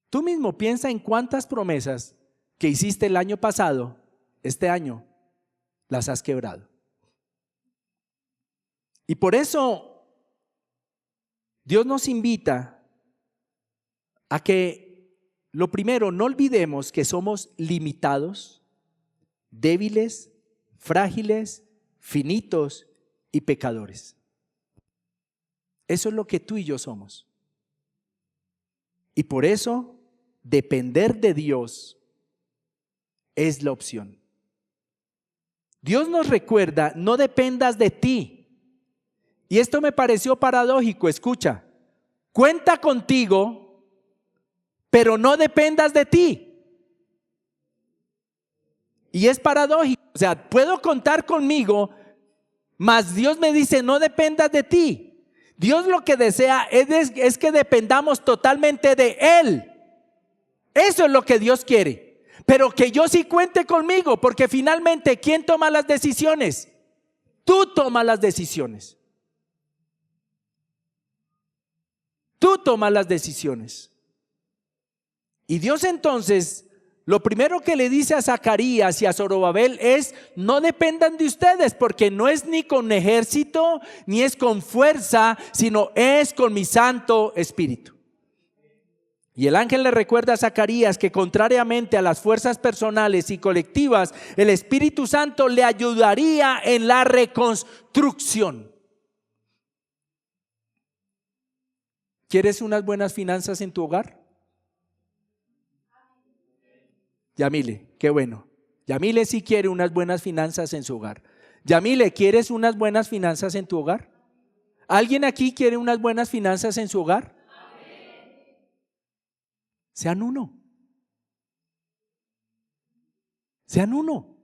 [SPEAKER 1] Tú mismo piensa en cuántas promesas que hiciste el año pasado, este año, las has quebrado. Y por eso Dios nos invita a que lo primero, no olvidemos que somos limitados, débiles, frágiles, finitos y pecadores. Eso es lo que tú y yo somos. Y por eso, depender de Dios es la opción. Dios nos recuerda, no dependas de ti. Y esto me pareció paradójico, escucha, cuenta contigo, pero no dependas de ti. Y es paradójico, o sea, puedo contar conmigo, mas Dios me dice no dependas de ti. Dios lo que desea es que dependamos totalmente de Él. Eso es lo que Dios quiere. Pero que yo sí cuente conmigo, porque finalmente, ¿quién toma las decisiones? Tú tomas las decisiones. Tú tomas las decisiones. Y Dios entonces, lo primero que le dice a Zacarías y a Zorobabel es, no dependan de ustedes, porque no es ni con ejército, ni es con fuerza, sino es con mi Santo Espíritu. Y el ángel le recuerda a Zacarías que contrariamente a las fuerzas personales y colectivas, el Espíritu Santo le ayudaría en la reconstrucción. ¿Quieres unas buenas finanzas en tu hogar? Yamile, qué bueno. Yamile sí quiere unas buenas finanzas en su hogar. Yamile, ¿quieres unas buenas finanzas en tu hogar? ¿Alguien aquí quiere unas buenas finanzas en su hogar? Sean uno. Sean uno.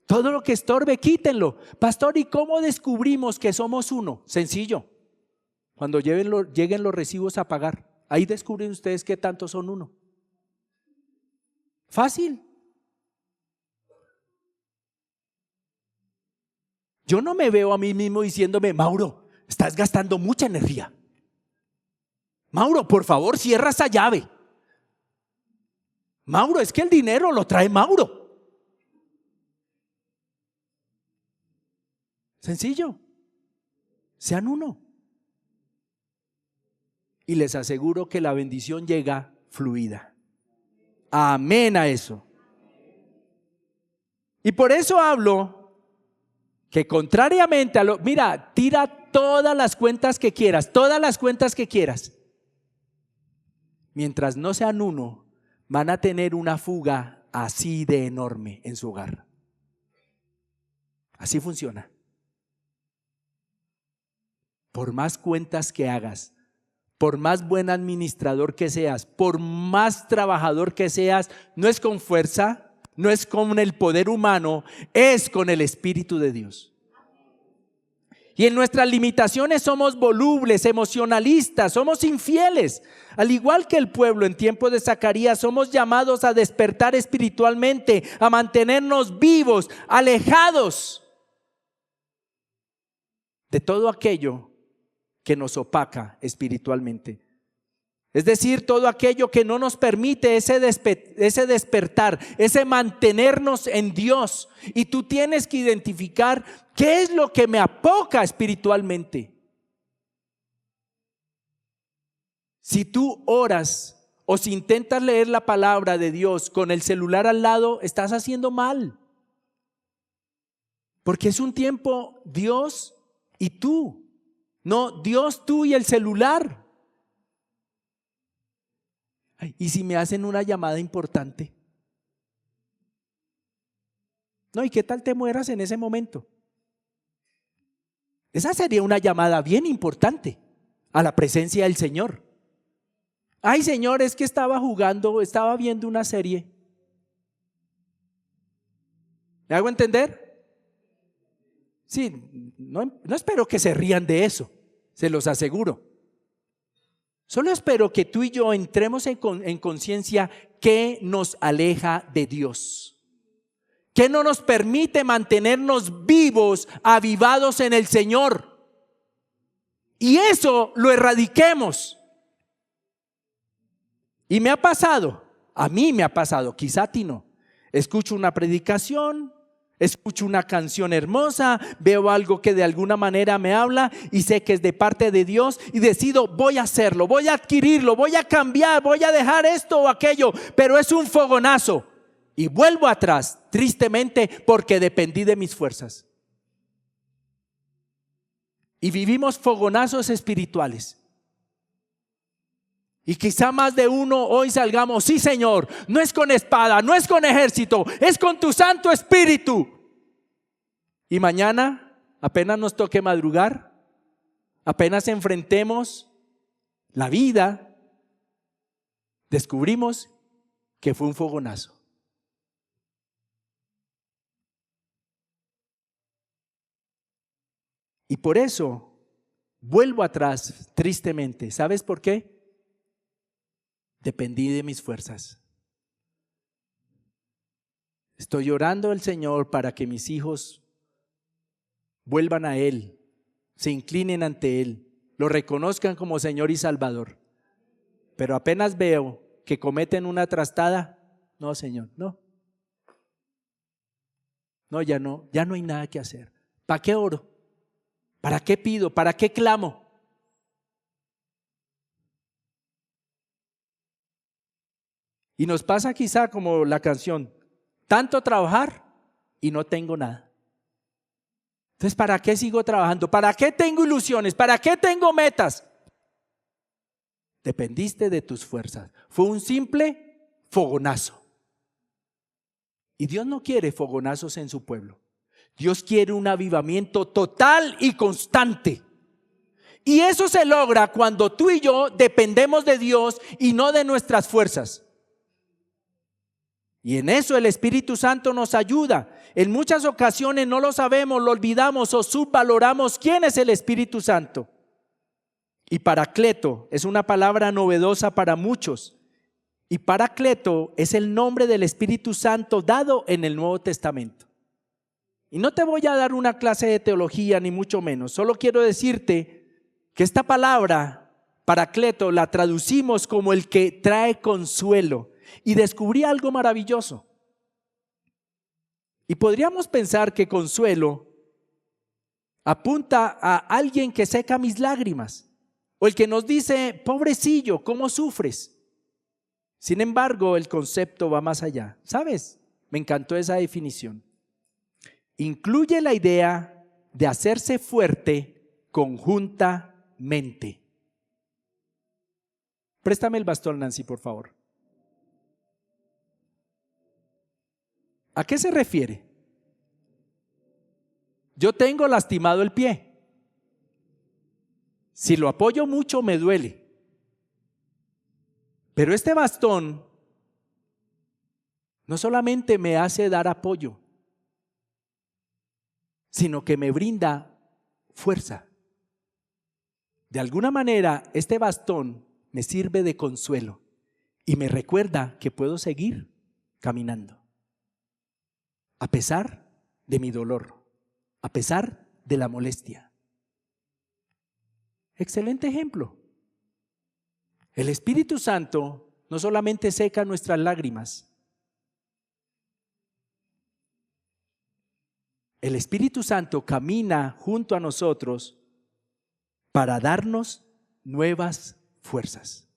[SPEAKER 1] Todo lo que estorbe, quítenlo. Pastor, ¿y cómo descubrimos que somos uno? Sencillo. Cuando lleguen los recibos a pagar, ahí descubren ustedes qué tanto son uno. Fácil. Yo no me veo a mí mismo diciéndome, Mauro, estás gastando mucha energía. Mauro, por favor, cierra esa llave. Mauro, es que el dinero lo trae Mauro. Sencillo. Sean uno. Y les aseguro que la bendición llega fluida. Amén a eso. Y por eso hablo que contrariamente a lo, mira, tira todas las cuentas que quieras, todas las cuentas que quieras. Mientras no sean uno, van a tener una fuga así de enorme en su hogar. Así funciona. Por más cuentas que hagas, por más buen administrador que seas, por más trabajador que seas, no es con fuerza, no es con el poder humano, es con el Espíritu de Dios. Y en nuestras limitaciones somos volubles, emocionalistas, somos infieles. Al igual que el pueblo en tiempo de Zacarías, somos llamados a despertar espiritualmente, a mantenernos vivos, alejados de todo aquello que nos opaca espiritualmente. Es decir, todo aquello que no nos permite ese despertar, ese mantenernos en Dios. Y tú tienes que identificar qué es lo que me apoca espiritualmente. Si tú oras o si intentas leer la palabra de Dios con el celular al lado, estás haciendo mal. Porque es un tiempo Dios y tú. No, Dios, tú y el celular. ¿Y si me hacen una llamada importante? No, ¿y qué tal te mueras en ese momento? Esa sería una llamada bien importante a la presencia del Señor. Ay, Señor, es que estaba jugando, estaba viendo una serie. ¿Me hago entender? Sí, no espero que se rían de eso, se los aseguro. Solo espero que tú y yo entremos en conciencia que nos aleja de Dios, que no nos permite mantenernos vivos, avivados en el Señor. Y eso lo erradiquemos. Y me ha pasado, a mí me ha pasado, quizá a ti no. Escucho una predicación, escucho una canción hermosa, veo algo que de alguna manera me habla y sé que es de parte de Dios y decido, voy a hacerlo, voy a adquirirlo, voy a cambiar, voy a dejar esto o aquello, pero es un fogonazo y vuelvo atrás, tristemente, porque dependí de mis fuerzas. Y vivimos fogonazos espirituales. Y quizá más de uno hoy salgamos, sí, Señor, no es con espada, no es con ejército, es con tu Santo Espíritu. Y mañana, apenas nos toque madrugar, apenas enfrentemos la vida, descubrimos que fue un fogonazo. Y por eso vuelvo atrás tristemente. ¿Sabes por qué? Dependí de mis fuerzas. Estoy orando al Señor para que mis hijos vuelvan a Él, se inclinen ante Él, lo reconozcan como Señor y Salvador. Pero apenas veo que cometen una trastada, no, Señor, no. No, ya no hay nada que hacer. ¿Para qué oro? ¿Para qué pido? ¿Para qué clamo? Y nos pasa quizá como la canción, tanto trabajar y no tengo nada. Entonces, ¿para qué sigo trabajando? ¿Para qué tengo ilusiones? ¿Para qué tengo metas? Dependiste de tus fuerzas. Fue un simple fogonazo. Y Dios no quiere fogonazos en su pueblo. Dios quiere un avivamiento total y constante. Y eso se logra cuando tú y yo dependemos de Dios y no de nuestras fuerzas. Y en eso el Espíritu Santo nos ayuda. En muchas ocasiones no lo sabemos, lo olvidamos o subvaloramos quién es el Espíritu Santo. Y Paracleto es una palabra novedosa para muchos. Y Paracleto es el nombre del Espíritu Santo dado en el Nuevo Testamento. Y no te voy a dar una clase de teología ni mucho menos. Solo quiero decirte que esta palabra Paracleto la traducimos como el que trae consuelo. Y descubrí algo maravilloso. Y podríamos pensar que consuelo apunta a alguien que seca mis lágrimas, o el que nos dice, pobrecillo, ¿cómo sufres? Sin embargo, el concepto va más allá. ¿Sabes? Me encantó esa definición. incluye la idea de hacerse fuerte conjuntamente. Préstame el bastón, Nancy, por favor. ¿A qué se refiere? Yo tengo lastimado el pie. Si lo apoyo mucho me duele. Pero este bastón no solamente me hace dar apoyo, sino que me brinda fuerza. De alguna manera, este bastón me sirve de consuelo y me recuerda que puedo seguir caminando, a pesar de mi dolor, a pesar de la molestia. Excelente ejemplo. El Espíritu Santo no solamente seca nuestras lágrimas. El Espíritu Santo camina junto a nosotros para darnos nuevas fuerzas.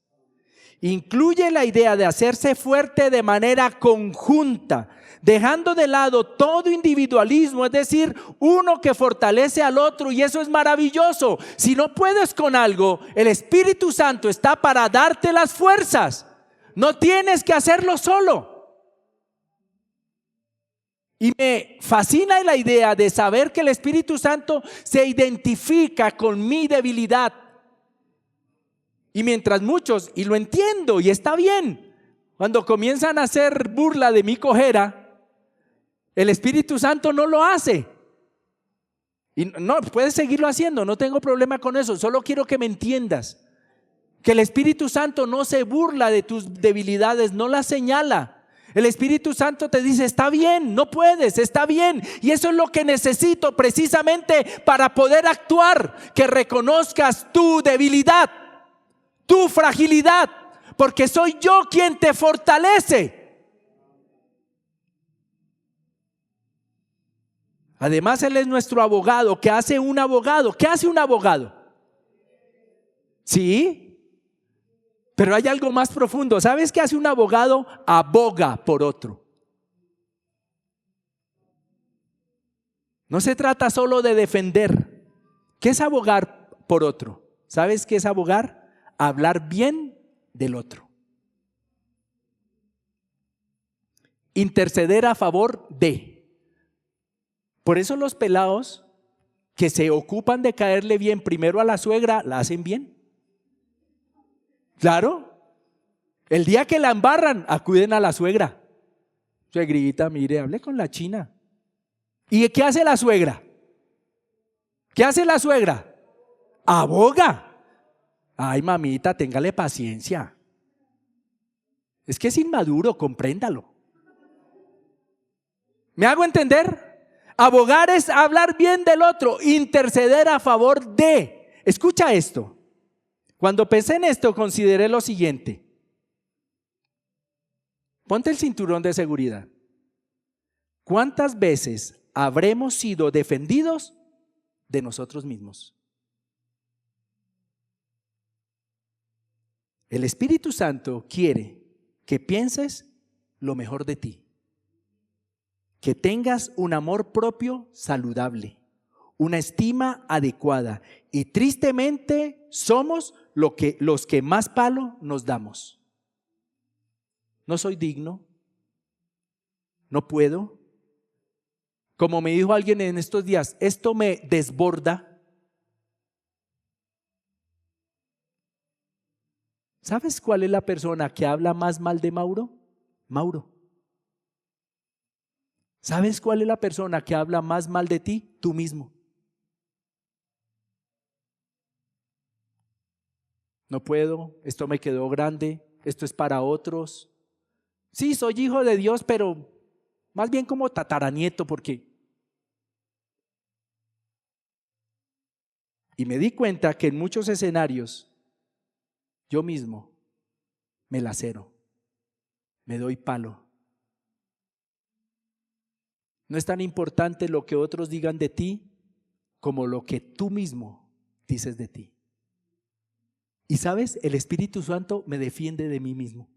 [SPEAKER 1] Incluye la idea de hacerse fuerte de manera conjunta, dejando de lado todo individualismo, es decir, uno que fortalece al otro, y eso es maravilloso. Si no puedes con algo, el Espíritu Santo está para darte las fuerzas. No tienes que hacerlo solo. Y me fascina la idea de saber que el Espíritu Santo se identifica con mi debilidad. Y mientras muchos, y lo entiendo y está bien, cuando comienzan a hacer burla de mi cojera, el Espíritu Santo no lo hace. Y no, puedes seguirlo haciendo, no tengo problema con eso, solo quiero que me entiendas. Que el Espíritu Santo no se burla de tus debilidades, no las señala. El Espíritu Santo te dice, está bien, no puedes, está bien. Y eso es lo que necesito precisamente para poder actuar, que reconozcas tu debilidad, tu fragilidad, porque soy yo quien te fortalece. Además, Él es nuestro abogado. ¿Qué hace un abogado? ¿Qué hace un abogado? ¿Sí? Pero hay algo más profundo. ¿Sabes qué hace un abogado? Aboga por otro. No se trata solo de defender. ¿Qué es abogar por otro? ¿Sabes qué es abogar? Hablar bien del otro. Interceder a favor de. Por eso los pelados que se ocupan de caerle bien primero a la suegra, la hacen bien. Claro, el día que la embarran, acuden a la suegra. Suegrita, mire, hable con la china. ¿Y qué hace la suegra? ¿Qué hace la suegra? Aboga. Ay, mamita, téngale paciencia. Es que es inmaduro, compréndalo. ¿Me hago entender? Abogar es hablar bien del otro, interceder a favor de. Escucha esto. Cuando pensé en esto, consideré lo siguiente. Ponte el cinturón de seguridad. ¿Cuántas veces habremos sido defendidos de nosotros mismos? El Espíritu Santo quiere que pienses lo mejor de ti, que tengas un amor propio saludable, una estima adecuada, y tristemente somos los que más palo nos damos. No soy digno, no puedo. Como me dijo alguien en estos días, esto me desborda. ¿Sabes cuál es la persona que habla más mal de Mauro? Mauro. ¿Sabes cuál es la persona que habla más mal de ti? Tú mismo. No puedo, esto me quedó grande, esto es para otros. Sí, soy hijo de Dios, pero más bien como tataranieto, porque... Y me di cuenta que en muchos escenarios yo mismo me lacero, me doy palo. No es tan importante lo que otros digan de ti como lo que tú mismo dices de ti. Y sabes, el Espíritu Santo me defiende de mí mismo.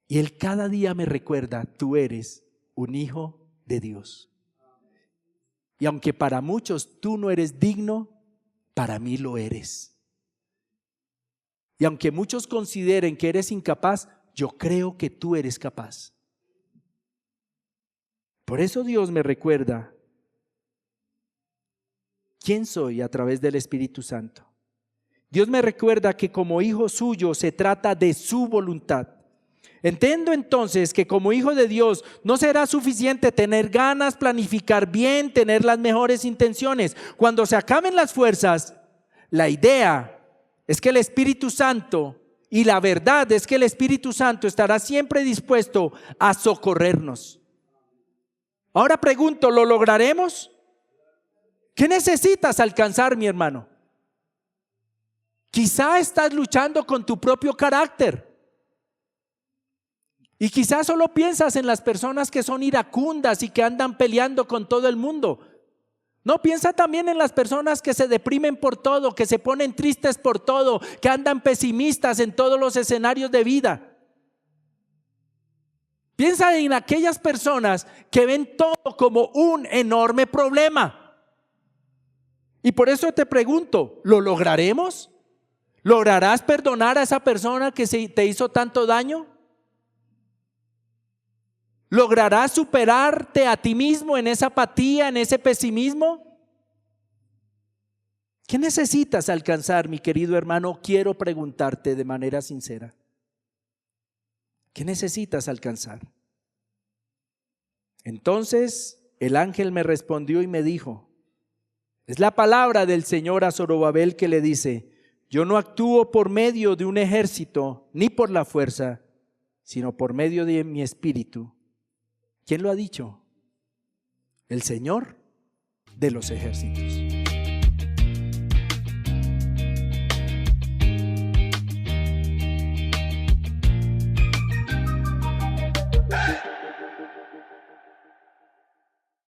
[SPEAKER 1] Y Él cada día me recuerda, tú eres un hijo de Dios. Y aunque para muchos tú no eres digno, para mí lo eres. Y aunque muchos consideren que eres incapaz, yo creo que tú eres capaz. Por eso Dios me recuerda quién soy a través del Espíritu Santo. Dios me recuerda que como hijo suyo se trata de su voluntad. Entiendo entonces que como hijo de Dios no será suficiente tener ganas, planificar bien, tener las mejores intenciones. Cuando se acaben las fuerzas, la idea es que el Espíritu Santo, y la verdad es que el Espíritu Santo estará siempre dispuesto a socorrernos. Ahora pregunto, ¿lo lograremos? ¿Qué necesitas alcanzar, mi hermano? Quizá estás luchando con tu propio carácter. Y quizás solo piensas en las personas que son iracundas y que andan peleando con todo el mundo. No, piensa también en las personas que se deprimen por todo, que se ponen tristes por todo, que andan pesimistas en todos los escenarios de vida. Piensa en aquellas personas que ven todo como un enorme problema. Y por eso te pregunto, ¿lo lograremos? ¿Lograrás perdonar a esa persona que te hizo tanto daño? ¿Lograrás superarte a ti mismo en esa apatía, en ese pesimismo? ¿Qué necesitas alcanzar, mi querido hermano? Quiero preguntarte de manera sincera. ¿Qué necesitas alcanzar? Entonces el ángel me respondió y me dijo, es la palabra del Señor a Zorobabel que le dice, yo no actúo por medio de un ejército ni por la fuerza, sino por medio de mi espíritu. ¿Quién lo ha dicho? El Señor de los ejércitos.